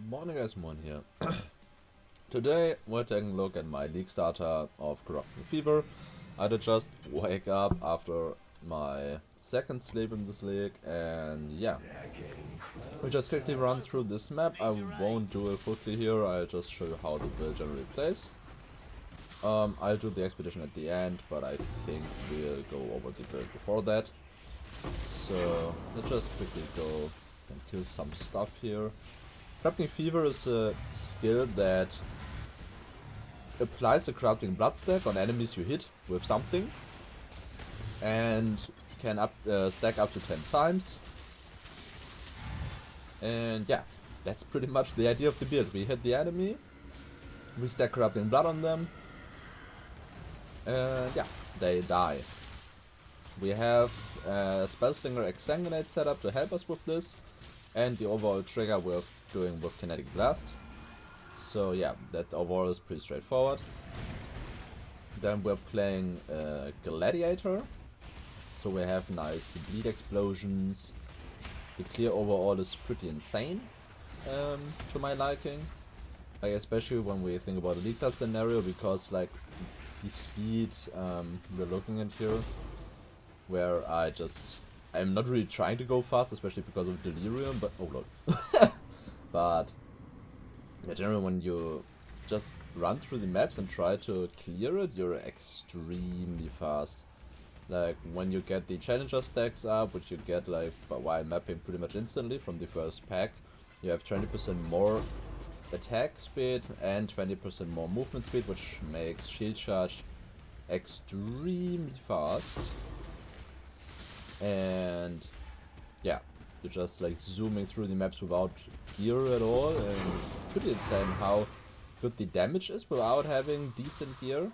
Morning guys, Moorhuhn here. Today we're taking a look at my league starter of Corrupting Fever. I did just wake up after my second sleep in this league, and yeah, we just quickly run through this map. I won't do it quickly here, I'll just show you how the build generally plays. I'll do the expedition at the end, but I think we'll go over the build before that. So let's just quickly go and kill some stuff here. Corrupting Fever is a skill that applies a Corrupting Blood stack on enemies you hit with something and can stack up to 10 times. And yeah, that's pretty much the idea of the build. We hit the enemy, we stack Corrupting Blood on them, and yeah, they die. We have Spellslinger Exsanguinate set up to help us with this, and the overall trigger we're doing with Kinetic Blast. So yeah, that overall is pretty straightforward. Then we're playing Gladiator, so we have nice bleed explosions. The clear overall is pretty insane, to my liking. Like, especially when we think about the league start scenario, because like the speed we're looking at here, where I'm not really trying to go fast, especially because of Delirium, but oh lord. But yeah, generally when you just run through the maps and try to clear it, you're extremely fast. Like when you get the Challenger stacks up, which you get like while mapping pretty much instantly from the first pack, you have 20% more attack speed and 20% more movement speed, which makes shield charge extremely fast. And yeah, you're just like zooming through the maps without gear at all, and it's pretty insane how good the damage is without having decent gear.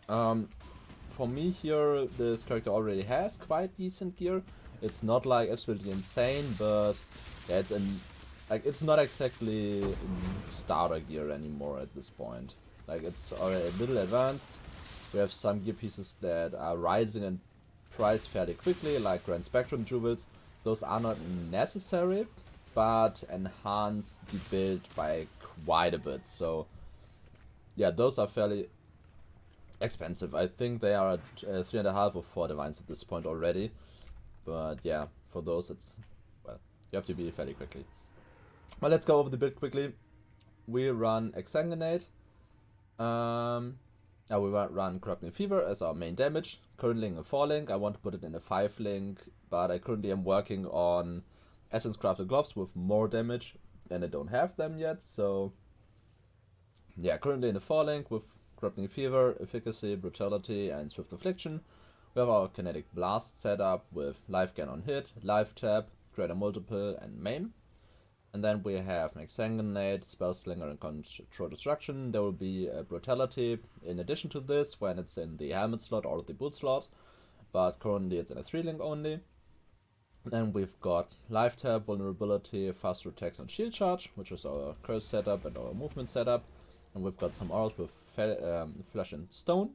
For me here, this character already has quite decent gear. It's not like absolutely insane, but yeah, it's not exactly starter gear anymore at this point. Like, it's already a little advanced. We have some gear pieces that are rising in price fairly quickly, like Grand Spectrum Jewels. Those are not necessary, but enhance the build by quite a bit. So yeah, those are fairly expensive. I think they are at 3.5 or 4 divines at this point already. But yeah, for those well, you have to be fairly quickly. Well, let's go over the build quickly. We run Exsanguinate. Now we run Corrupting Fever as our main damage. Currently in a 4-link, I want to put it in a 5-link, but I currently am working on Essence Crafted Gloves with more damage, and I don't have them yet, so yeah, currently in a 4-link with Corrupting Fever, Efficacy, Brutality, and Swift Affliction. We have our Kinetic Blast set up with Life Gain on hit, Life Tap, Greater Multiple, and Maim. And then we have an Exsanguinate, Spellslinger, and Control Destruction. There will be a Brutality in addition to this when it's in the Helmet slot or the Boot slot, but currently it's in a 3-link only. Then we've got Life Tap, Vulnerability, Faster Attacks, and Shield Charge, which is our curse setup and our movement setup. And we've got some auras with Flesh and Stone,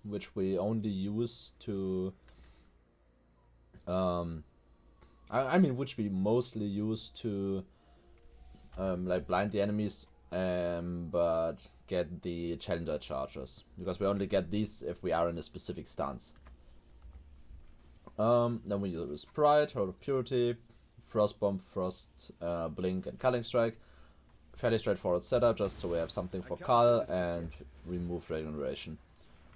which we only use to which we mostly use to like blind the enemies, but get the Challenger charges, because we only get these if we are in a specific stance. Then we use Pride, Heart of Purity, Frost Bomb, Frost Blink, and Culling Strike. Fairly straightforward setup, just so we have something for Cull and remove regeneration.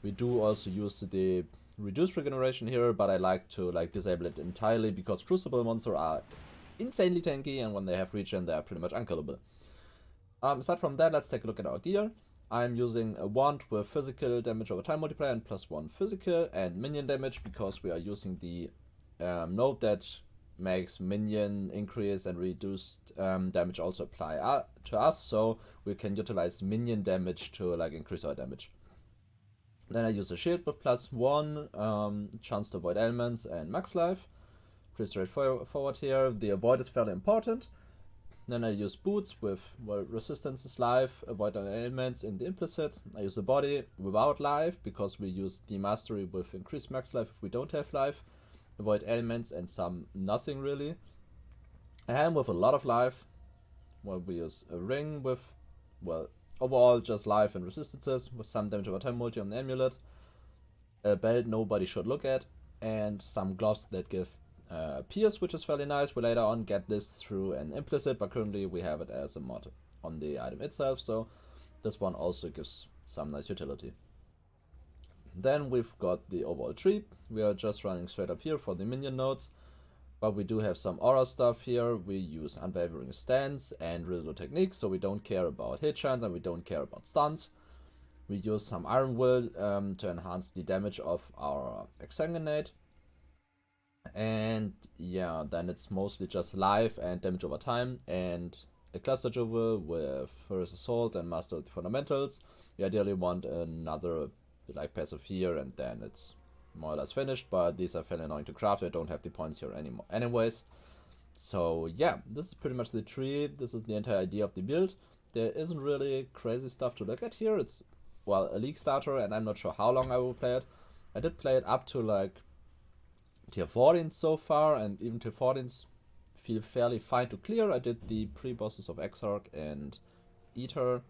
We do also use the reduced regeneration here, but I like to disable it entirely, because Crucible monsters are insanely tanky, and when they have regen they are pretty much unkillable. Aside from that, let's take a look at our gear. I'm using a wand with physical damage over time multiplier and +1 physical, and minion damage, because we are using the node that makes minion increase and reduced damage also apply to us, so we can utilize minion damage to increase our damage. Then I use a shield with +1, chance to avoid elements, and max life. Pretty straightforward here. The avoid is fairly important. Then I use boots with resistance is life, avoid elements in the implicit. I use the body without life, because we use the mastery with increased max life if we don't have life. Avoid elements and some nothing really. And with a lot of life, well, we use a ring with, well, overall just life and resistances with some damage over time multi on the amulet, a belt nobody should look at, and some gloves that give pierce, which is fairly nice. We later on get this through an implicit, but currently we have it as a mod on the item itself, so this one also gives some nice utility. Then we've got the overall tree. We are just running straight up here for the minion nodes, but we do have some aura stuff here. We use Unwavering Stance and Riddle Technique, so we don't care about hit chance and we don't care about stuns. We use some Iron Will to enhance the damage of our Exsanguinate. And yeah, then it's mostly just life and damage over time, and a Cluster Jewel with First Assault and Master of the Fundamentals. We ideally want another like passive here, and then it's more or less finished, but these are fairly annoying to craft. I don't have the points here anymore anyways. So yeah, this is pretty much the tree. This is the entire idea of the build. There isn't really crazy stuff to look at here. It's, well, a league starter, and I'm not sure how long I will play it. I did play it up to like tier 14 so far, and even tier 14s feel fairly fine to clear. I did the pre-bosses of Exarch and Ether,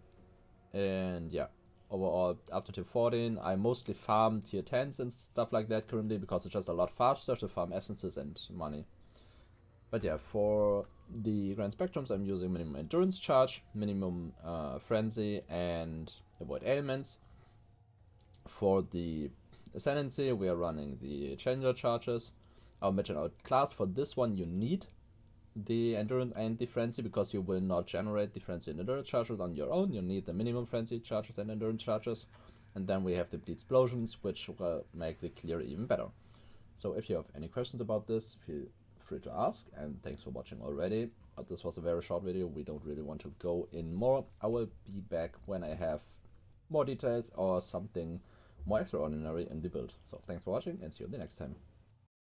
and yeah, overall up to tier 14. I mostly farm tier 10s and stuff like that currently because it's just a lot faster to farm essences and money. But yeah, for the Grand Spectrums I'm using minimum endurance charge, minimum frenzy, and avoid ailments. For the Ascendancy we are running the Challenger charges. I'll mention our class. For this one you need the endurance and the frenzy because you will not generate the frenzy and endurance charges on your own. You need the minimum frenzy charges and endurance charges, and then we have the bleed explosions, which will make the clear even better. So if you have any questions about this, feel free to ask, and thanks for watching already. This was a very short video. We don't really want to go in more. I will be back when I have more details or something more extraordinary in the build. So thanks for watching, and see you the next time.